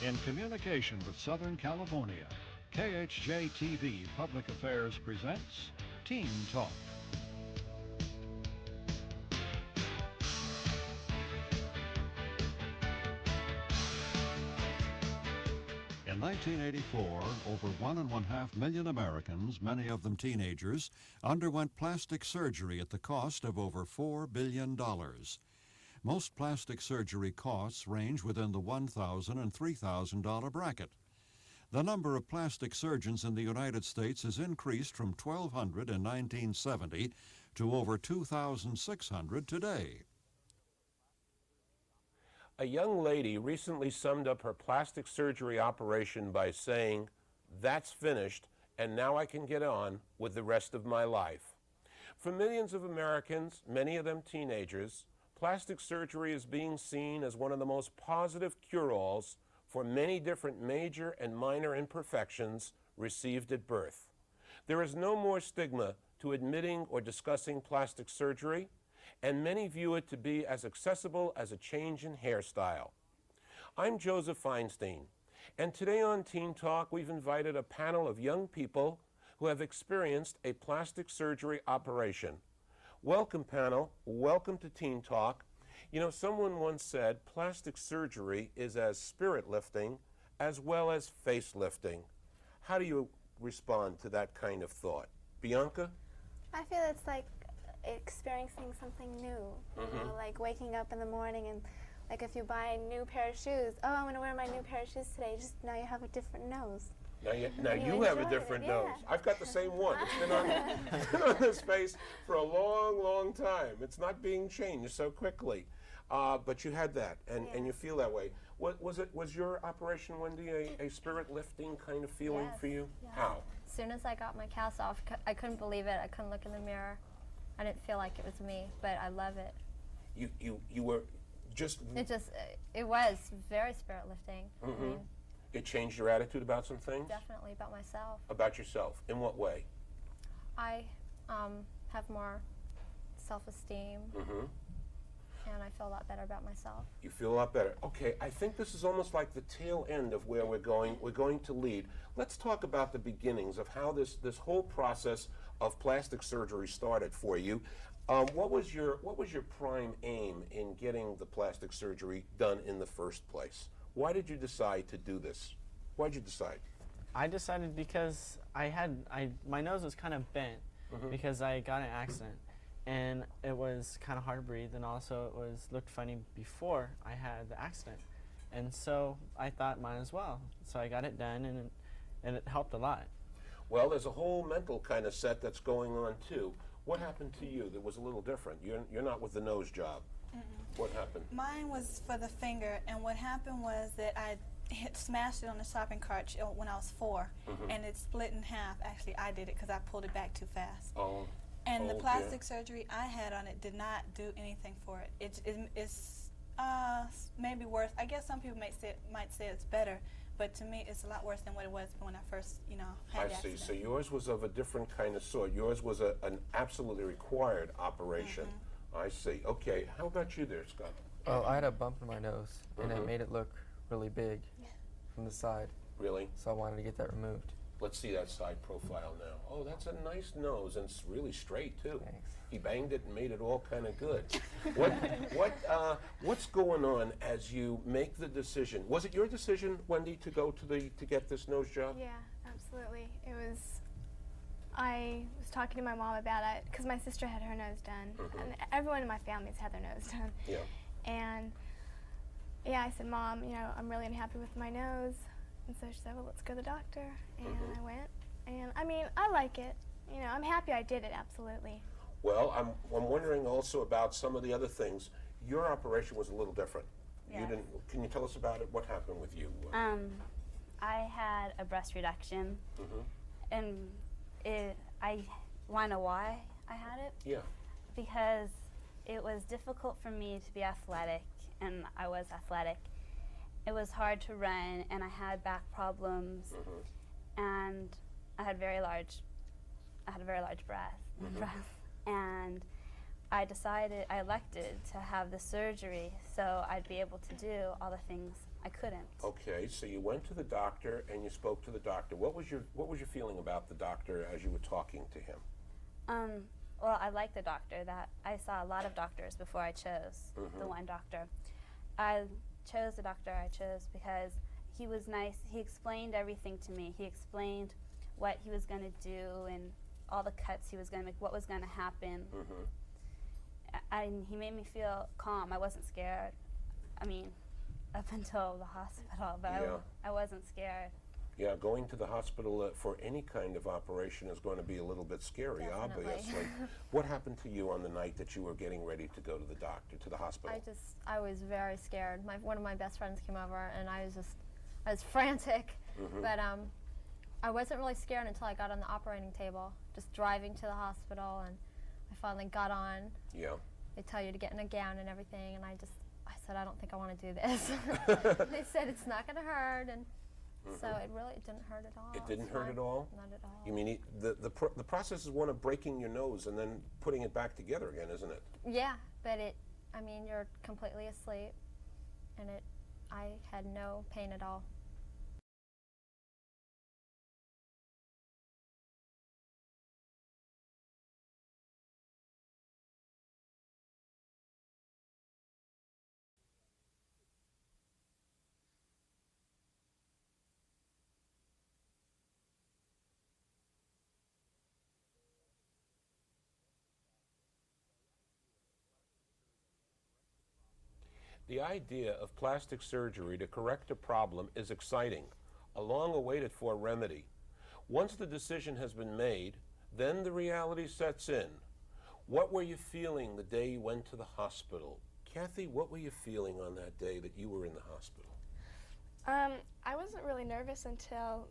In communication with Southern California, KHJ-TV Public Affairs presents Teen Talk. In 1984, over 1.5 million Americans, many of them teenagers, underwent plastic surgery at the cost of over $4 billion. Most plastic surgery costs range within the $1,000 and $3,000 bracket. The number of plastic surgeons in the United States has increased from 1,200 in 1970 to over 2,600 today. A young lady recently summed up her plastic surgery operation by saying, "That's finished, and now I can get on with the rest of my life." For millions of Americans, many of them teenagers, plastic surgery is being seen as one of the most positive cure-alls for many different major and minor imperfections received at birth. There is no more stigma to admitting or discussing plastic surgery, and many view it to be as accessible as a change in hairstyle. I'm Joseph Feinstein, and today on Teen Talk we've invited a panel of young people who have experienced a plastic surgery operation. Welcome, panel. Welcome to Teen Talk. You know, someone once said plastic surgery is as spirit lifting as well as face lifting. How do you respond to that kind of thought? Bianca? I feel it's like experiencing something new, you know, like waking up in the morning and like if you buy a new pair of shoes, oh, I'm going to wear my new pair of shoes today, just now you have a different nose. Now you have a different nose. I've got the same one. It's been on this face for a long, long time. It's not being changed so quickly. But you had that, and you feel that way. Was your operation, Wendy, a spirit-lifting kind of feeling for you? Yes. How? As soon as I got my cast off, I couldn't believe it. I couldn't look in the mirror. I didn't feel like it was me, but I love it. You were just... It was very spirit-lifting. Mm-hmm. I mean, it changed your attitude about some things? definitely about myself. About yourself. In what way? I have more self-esteem, Mm-hmm. and I feel a lot better about myself. You feel a lot better. Okay, I think this is almost like the tail end of where we're going to lead. Let's talk about the beginnings of how this whole process of plastic surgery started for you. What was your prime aim in getting the plastic surgery done in the first place? Why did you decide to do this? Why did you decide? I decided because my nose was kind of bent because I got in an accident, and it was kind of hard to breathe, and also it looked funny before I had the accident, and so I thought might as well. So I got it done, and it helped a lot. Well, there's a whole mental kind of set that's going on too. What happened to you that was a little different? You're not with the nose job. What happened? Mine was for the finger, and what happened was that I smashed it on the shopping cart when I was 4, and it split in half. Actually, I did it because I pulled it back too fast. Oh. And the plastic surgery I had on it did not do anything for it. It's maybe worse. I guess some people might say it's better, but to me, it's a lot worse than what it was when I first, had the I see. accident. So yours was of a different kind of sort. Yours was an absolutely required operation. I see. Okay. How about you there, Scott? Oh, I had a bump in my nose, and it made it look really big from the side. Really? So I wanted to get that removed. Let's see that side profile now. Oh, that's a nice nose, and it's really straight too. Thanks. He banged it and made it all kind of good. What's going on as you make the decision? Was it your decision, Wendy, to go to get this nose job? Yeah, absolutely. I was talking to my mom about it because my sister had her nose done, and everyone in my family's had their nose done. Yeah. And yeah, I said, Mom, I'm really unhappy with my nose. And so she said, well, let's go to the doctor. And I went. And I mean, I like it. I'm happy I did it, absolutely. Well, I'm wondering also about some of the other things. Your operation was a little different. Yes. Can you tell us about it? What happened with you? I had a breast reduction, and I want to know why I had it. Yeah. Because it was difficult for me to be athletic, and I was athletic. It was hard to run, and I had back problems, and I had a very large breast, and I elected to have the surgery so I'd be able to do all the things I couldn't. Okay, so you went to the doctor and you spoke to the doctor. What was your feeling about the doctor as you were talking to him? Well, I like the doctor. That I saw a lot of doctors before I chose the one doctor. I chose the doctor I chose because he was nice. He explained everything to me. He explained what he was going to do and all the cuts he was going to make, what was going to happen. He made me feel calm. I wasn't scared. I mean, up until the hospital, but I wasn't scared. Yeah, going to the hospital for any kind of operation is going to be a little bit scary, Definitely. obviously. What happened to you on the night that you were getting ready to go to the doctor, to the hospital? I was very scared. One of my best friends came over, and I was frantic. But I wasn't really scared until I got on the operating table, just driving to the hospital, and I finally got on. Yeah. They tell you to get in a gown and everything, and I said, I don't think I want to do this. They said it's not going to hurt, and so it didn't hurt at all. It didn't hurt at all? Not at all. You mean the process is one of breaking your nose and then putting it back together again, isn't it? Yeah, but you're completely asleep, and I had no pain at all. The idea of plastic surgery to correct a problem is exciting, a long-awaited for remedy. Once the decision has been made, then the reality sets in. What were you feeling the day you went to the hospital? Kathy, what were you feeling on that day that you were in the hospital? I wasn't really nervous until,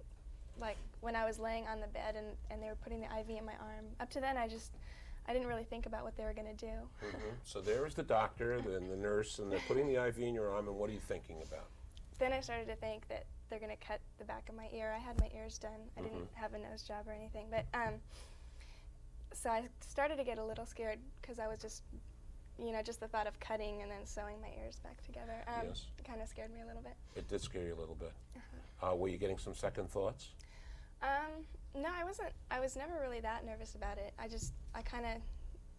like, when I was laying on the bed and they were putting the IV in my arm. Up to then, I didn't really think about what they were going to do. So there is the doctor and the nurse, and they're putting the IV in your arm, and what are you thinking about? Then I started to think that they're going to cut the back of my ear. I had my ears done. I didn't have a nose job or anything. But so I started to get a little scared because I was just the thought of cutting and then sewing my ears back together. Yes. It kind of scared me a little bit. It did scare you a little bit. Were you getting some second thoughts? No, I wasn't. I was never really that nervous about it. I kind of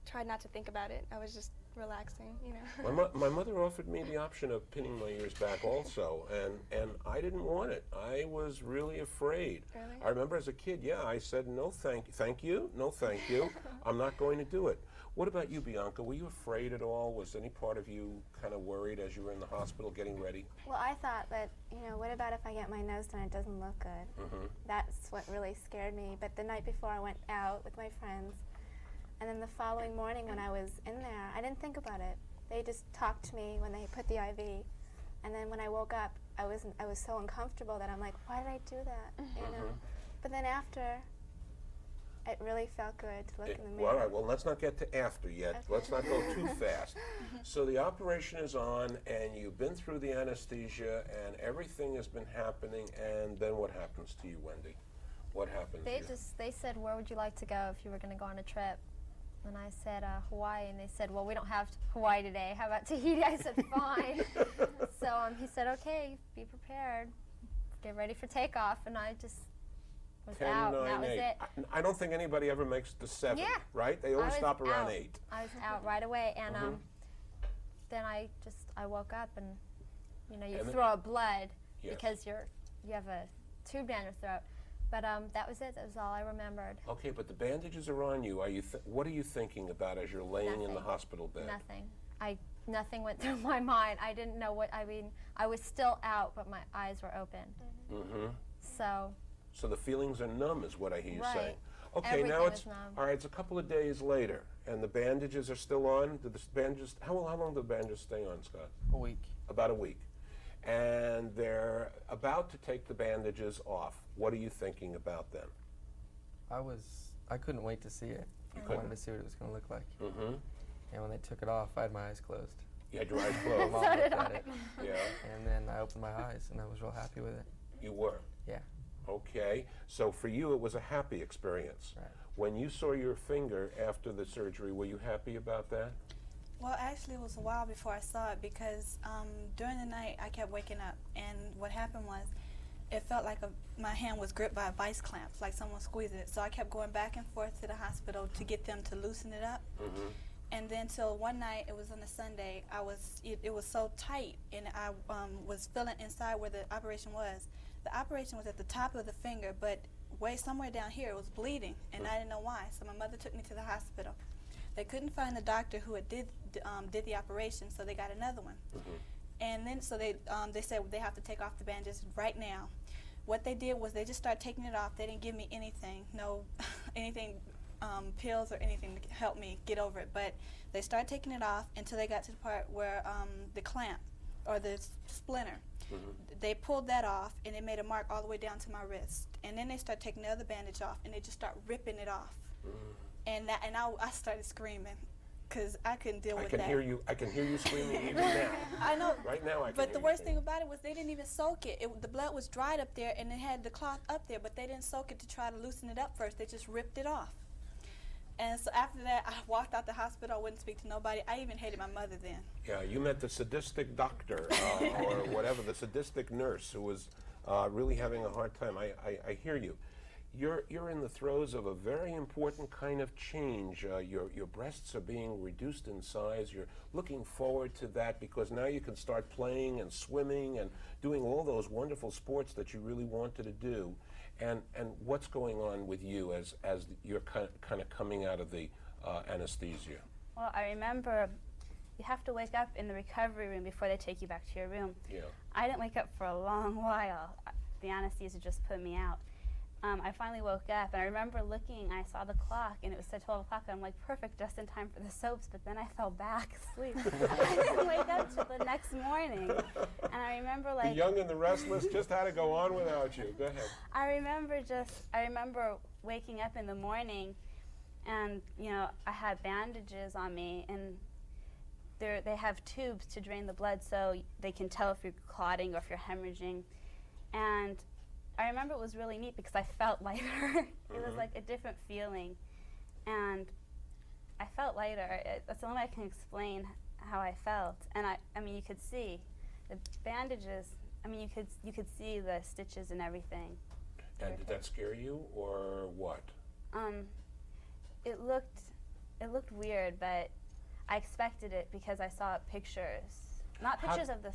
tried not to think about it. I was just relaxing, you know. My mother offered me the option of pinning my ears back also, and I didn't want it. I was really afraid. Really? I remember as a kid, I said, no thank you, no thank you. I'm not going to do it. What about you, Bianca? Were you afraid at all? Was any part of you kind of worried as you were in the hospital getting ready? Well, I thought that, what about if I get my nose done, it doesn't look good? That's what really scared me. But the night before, I went out with my friends, and then the following morning when I was in there, I didn't think about it. They just talked to me when they put the IV, and then when I woke up, I was so uncomfortable that I'm like, why did I do that? But then after, it really felt good to look in the mirror. All right, well, let's not get to after yet. Okay. Let's not go too fast. So the operation is on, and you've been through the anesthesia, and everything has been happening, and then what happens to you, Wendy? What happens to you? They said, where would you like to go if you were going to go on a trip? And I said, Hawaii. And they said, well, we don't have Hawaii today. How about Tahiti? I said, fine. So he said, okay, be prepared. Get ready for takeoff. And I just was 10, out. 9, That was 8. it. I don't think anybody ever makes the 7, Yeah. right? They always I was stop around out. 8. I was out right away. And then I woke up and, you And throw up blood Yes. because you have a tube down your throat. But that was it. That was all I remembered. Okay, but the bandages are on you. What are you thinking about as you're laying in the Nothing. hospital bed? Nothing. Nothing went through my mind. I didn't know I was still out, but my eyes were open. So the feelings are numb is what I hear you Right. saying. Okay, Everything now is numb. all right, it's a couple of days later, and the bandages are still on. How long do the bandages stay on, Scott? A week. About a week. And they're about to take the bandages off. What are you thinking about them? I couldn't wait to see it. I wanted to see what it was going to look like. And when they took it off, I had my eyes closed. You had your eyes My closed. mom So did looked at I. it, Yeah, and then I opened my eyes, and I was real happy with it. you were. Yeah. Okay, so for you it was a happy experience. Right. When you saw your finger after the surgery, were you happy about that? Well, actually, it was a while before I saw it because during the night I kept waking up, and what happened was it felt like my hand was gripped by a vice clamp, like someone squeezed it. So I kept going back and forth to the hospital to get them to loosen it up. And then till one night, it was on a Sunday, it was so tight, and I was feeling inside where the operation was. The operation was at the top of the finger, but somewhere down here it was bleeding, and I didn't know why. So my mother took me to the hospital. They couldn't find the doctor who had did the operation, so they got another one. And then so they said they have to take off the bandages right now. What they did was they just started taking it off. They didn't give me anything, no anything, pills or anything to help me get over it. But they started taking it off until they got to the part where the clamp or the splinter. They pulled that off, and it made a mark all the way down to my wrist. And then they started taking the other bandage off, and they just start ripping it off. And I started screaming because I couldn't deal with that. I can hear you screaming even now. I know. Right now I can But hear the you worst screaming. thing about it was they didn't even soak it. The blood was dried up there, and it had the cloth up there, but they didn't soak it to try to loosen it up first. They just ripped it off. And so after that, I walked out the hospital. I wouldn't speak to nobody. I even hated my mother then. Yeah, you met the sadistic doctor or whatever, the sadistic nurse who was really having a hard time. I hear you. You're in the throes of a very important kind of change. Your breasts are being reduced in size. You're looking forward to that because now you can start playing and swimming and doing all those wonderful sports that you really wanted to do. And what's going on with you as you're kind of coming out of the anesthesia? Well, I remember you have to wake up in the recovery room before they take you back to your room. Yeah. I didn't wake up for a long while. The anesthesia just put me out. I finally woke up, and I remember looking, I saw the clock, and it said 12 o'clock, and I'm like, perfect, just in time for the soaps, but then I fell back asleep. I didn't wake up till the next morning. And I remember The young and the restless just had to go on without you. Go ahead. I remember waking up in the morning, and I had bandages on me, and they have tubes to drain the blood so they can tell if you're clotting or if you're hemorrhaging. And I remember it was really neat because I felt lighter. It was like a different feeling, and I felt lighter. That's the only way I can explain how I felt. And I mean, you could see the bandages. I mean, you could see the stitches and everything. And did that scare you, or what? It looked weird, but I expected it because I saw pictures, not pictures of the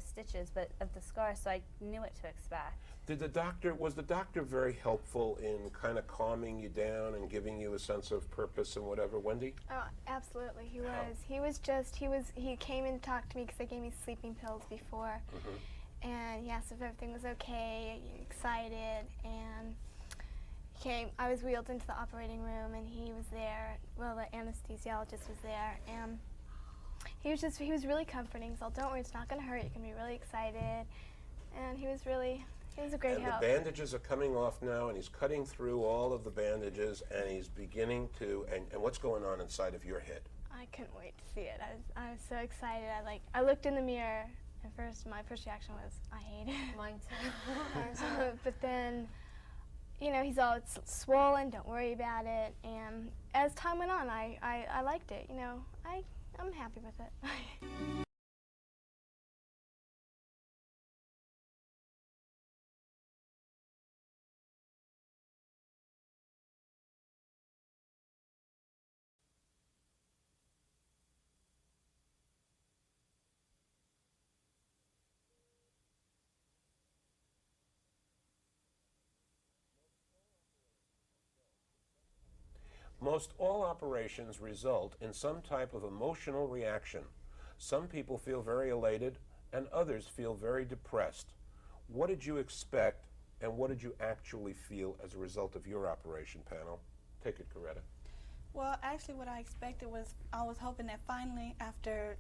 stitches, but of the scars, so I knew what to expect. Was the doctor very helpful in kind of calming you down and giving you a sense of purpose and whatever, Wendy? Oh, absolutely, he How? was. He came and talked to me because they gave me sleeping pills before, and he asked if everything was okay, excited, and I was wheeled into the operating room, and he was there. Well, the anesthesiologist was there, and he was really comforting. So don't worry, it's not going to hurt. You can be really excited, and he was a great help. And the bandages are coming off now, and he's cutting through all of the bandages, and he's beginning to. And what's going on inside of your head? I couldn't wait to see it. I was so excited. I looked in the mirror, and my first reaction was, I hate it. Mine too. But then, he's all swollen. Don't worry about it. And as time went on, I liked it. I'm happy with it. Most all operations result in some type of emotional reaction. Some people feel very elated, and others feel very depressed. What did you expect, and what did you actually feel as a result of your operation, panel? Take it, Coretta. Well, actually what I expected was, I was hoping that finally, after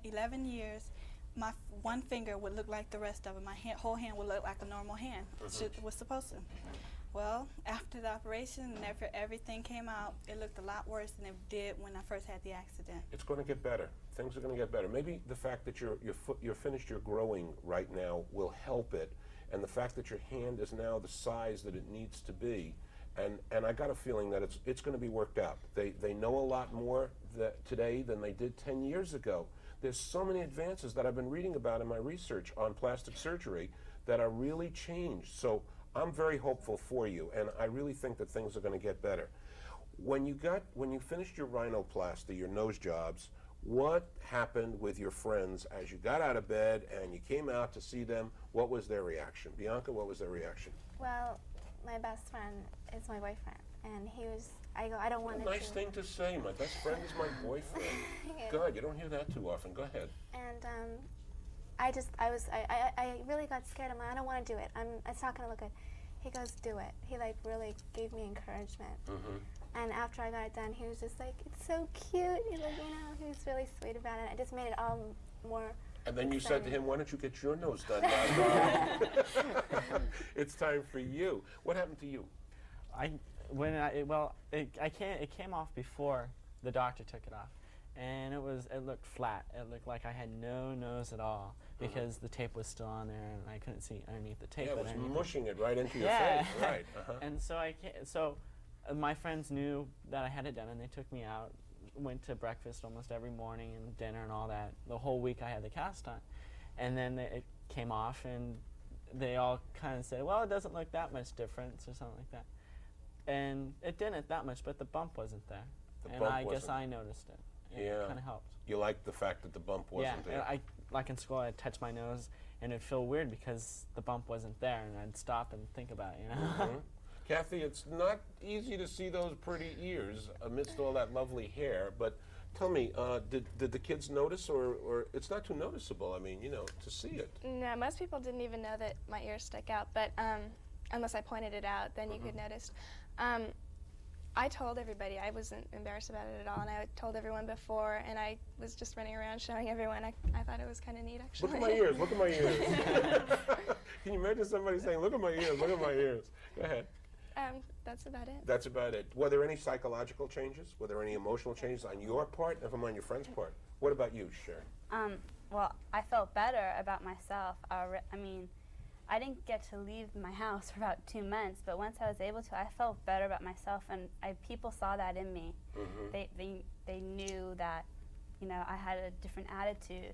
11 years, my one finger would look like the rest of it. My whole hand would look like a normal hand. It was supposed to. Well, after the operation and after everything came out, it looked a lot worse than it did when I first had the accident. It's going to get better. Things are going to get better. Maybe the fact that you're finished your growing right now will help it, and the fact that your hand is now the size that it needs to be, And I got a feeling that it's going to be worked out. They know a lot more today than they did 10 years ago. There's so many advances that I've been reading about in my research on plastic surgery that are really changed. So I'm very hopeful for you, and I really think that things are going to get better. When you finished your rhinoplasty, your nose jobs, what happened with your friends as you got out of bed and you came out to see them? What was their reaction? Bianca, what was their reaction? Well, my best friend is my boyfriend, and I go, I don't want to. Nice thing to say. My best friend is my boyfriend. God, you don't hear that too often. Go ahead. And I really got scared. I'm like, I don't want to do it. It's not going to look good. He goes, do it. He like really gave me encouragement. And after I got it done, he was just like, it's so cute. He's like, he was really sweet about it. It just made it all more. And then you said to him, why don't you get your nose done? It's time for you. What happened to you? It came off before the doctor took it off, and it looked flat. It looked like I had no nose at all because the tape was still on there and I couldn't see underneath the tape. Yeah, it was mushing it right into your face. Right. And so my friends knew that I had it done, and they took me out. Went to breakfast almost every morning and dinner and all that. The whole week I had the cast on, and then it came off, and they all kind of said, well, it doesn't look that much difference or something like that. And it didn't that much, but the bump wasn't there. I guess I noticed it. It kind of helped. You liked the fact that the bump wasn't there? Yeah, like in school, I'd touch my nose, and it'd feel weird because the bump wasn't there, and I'd stop and think about it, Kathy, it's not easy to see those pretty ears amidst all that lovely hair, but tell me, did the kids notice, or it's not too noticeable, I mean, to see it? No, most people didn't even know that my ears stuck out, but unless I pointed it out, then you could notice. I told everybody. I wasn't embarrassed about it at all, and I told everyone before, and I was just running around showing everyone. I thought it was kind of neat, actually. Look at my ears, look at my ears. Can you imagine somebody saying, look at my ears, look at my ears? Go ahead. That's about it. That's about it. Were there any psychological changes? Were there any emotional changes on your part and from on your friend's part? What about you, Sharon? Well, I felt better about myself. I didn't get to leave my house for about 2 months, but once I was able to, I felt better about myself, and people saw that in me. They knew that, I had a different attitude.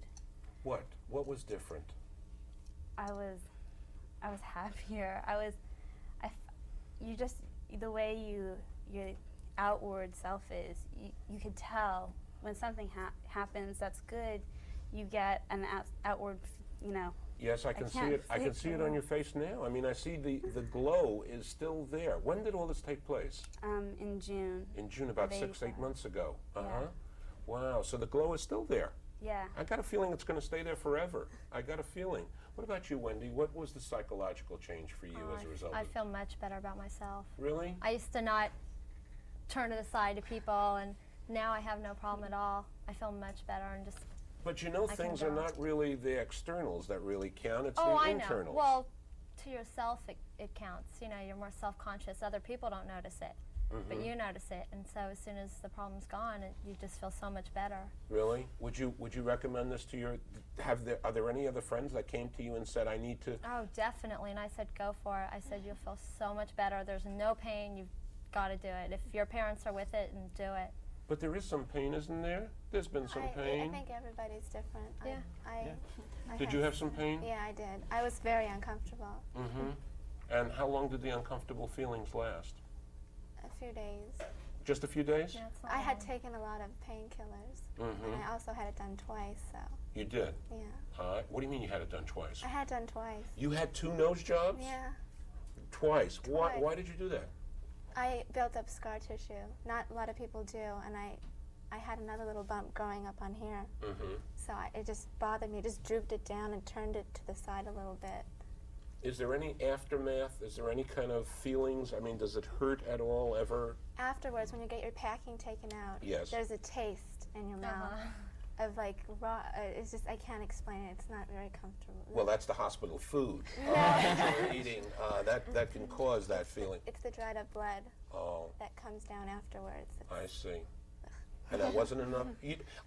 What? What was different? I was happier. The way your outward self is, you could tell when something happens that's good, you get an outward, Yes, I can see it. I can see it on your face now. I mean, I see the glow is still there. When did all this take place? In June. In June, about 6-8 months ago. Yeah. Wow. So the glow is still there. Yeah. I got a feeling it's going to stay there forever. I got a feeling. What about you, Wendy? What was the psychological change for you as a result? I feel much better about myself. Really? I used to not turn it aside to people, and now I have no problem at all. I feel much better and just. But things are not really the externals that really count. It's the I internals. know. Well, to yourself it counts. You're more self-conscious. Other people don't notice it, but you notice it, and so as soon as the problem's gone, you just feel so much better. Really? Would you recommend this to your? Are there any other friends that came to you and said, I need to? Oh, definitely. And I said, go for it. I said, you'll feel so much better. There's no pain. You've got to do it. If your parents are with it, and do it. But there is some pain, isn't there? There's been some pain. I think everybody's different. Yeah. Did you have some pain? Yeah, I did. I was very uncomfortable. And how long did the uncomfortable feelings last? A few days. Just a few days? Yeah, it's not I had long. taken a lot of painkillers, and I also had it done twice. So. You did? Yeah. What do you mean you had it done twice? I had it done twice. You had 2 nose jobs? Yeah. Twice. Why did you do that? I built up scar tissue. Not a lot of people do, and I had another little bump growing up on here. So it just bothered me. It just drooped it down and turned it to the side a little bit. Is there any aftermath? Is there any kind of feelings? I mean, does it hurt at all ever? Afterwards, when you get your packing taken out, Yes. there's a taste in your mouth of like raw. It's just, I can't explain it. It's not very comfortable. Well, that's the hospital food that you're eating. That can cause that feeling. It's the dried up blood Oh, that comes down afterwards. I see. And that wasn't enough.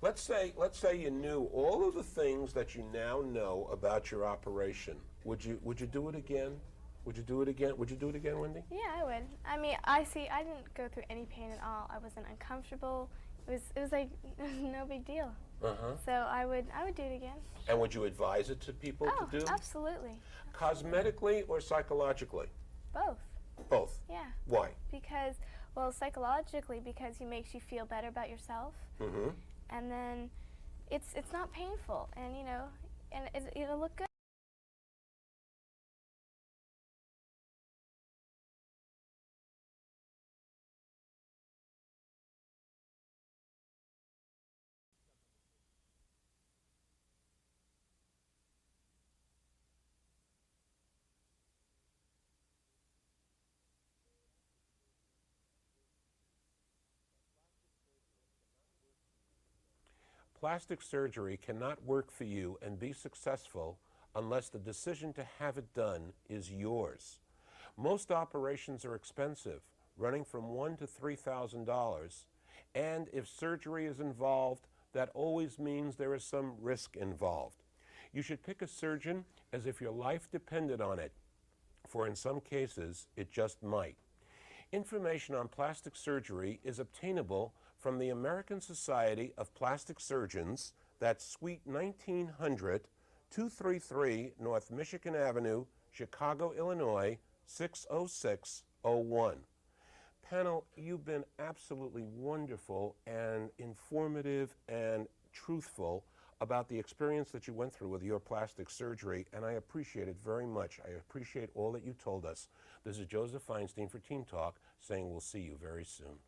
Let's say you knew all of the things that you now know about your operation. Would you do it again? Would you do it again? Would you do it again, Wendy? Yeah, I would. I mean, I didn't go through any pain at all. I wasn't uncomfortable. It was like no big deal. So I would do it again. And would you advise it to people Oh, to do? absolutely. Cosmetically or psychologically? Both. Both. Yeah. Why? Because, well, psychologically, because it makes you feel better about yourself, and then it's not painful, and you know, and it'll look good. Plastic surgery cannot work for you and be successful unless the decision to have it done is yours. Most operations are expensive, running from $1,000 to $3,000, and if surgery is involved, that always means there is some risk involved. You should pick a surgeon as if your life depended on it, for in some cases, it just might. Information on plastic surgery is obtainable from the American Society of Plastic Surgeons, that's Suite 1900, 233 North Michigan Avenue, Chicago, Illinois, 60601. Panel, you've been absolutely wonderful and informative and truthful about the experience that you went through with your plastic surgery, and I appreciate it very much. I appreciate all that you told us. This is Joseph Feinstein for Teen Talk saying we'll see you very soon.